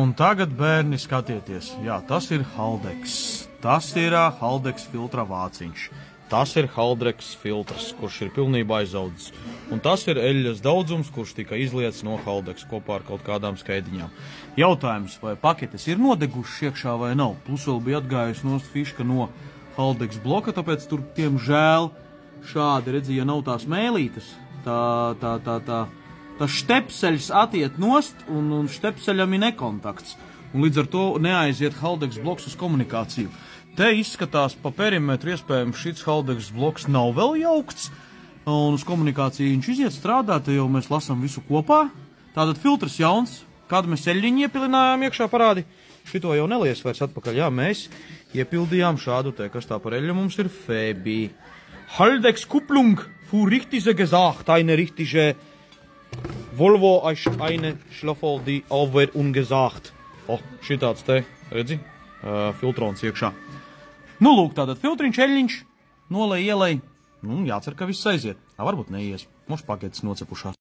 Un tagad, bērni, skatieties, jā, tas ir Haldex. Tas ir Haldex filtra vāciņš. Tas ir Haldex filtrs, kurš ir pilnībā aizaudzis. Un tas ir eļļas daudzums, kurš tika izlietas no Haldex kopā ar kaut kādām skaidiņām. Jautājums, vai paketes ir nodegušas iekšā vai nav? Plus vēl bija atgājusi nost fiška no Haldex bloka, tāpēc tur, tiemžēl, šādi, redzi, ja nav tās mēlītes, tas štepseļs atiet nost, un štepseļam ir nekontakts. Un līdz ar to neaiziet Haldex bloks uz komunikāciju. Te izskatās pa perimetru, iespējams, šis Haldex bloks nav vēl jaukts, un uz komunikāciju viņš iziet strādāt, te jau mēs lasam visu kopā. Tātad filtrs jauns, kādu mēs eļļiņu iepilinājām iekšā parādi. Šito jau nelies vairs atpakaļ, jā, mēs iepildījām šādu te, kas tā par eļļu mums ir Fēbī. Haldex Kupplung für richtige gesagt, eine richtige Volvo eine Schlafol, die over ungesagt. Šitāds te, redzi, filtrons iekšā. Nu, lūk, tātad filtriņš, eļļiņš, nolej, ielej. Nu, jācer, ka viss aiziet. Varbūt neies. Mums paketes nocepušās.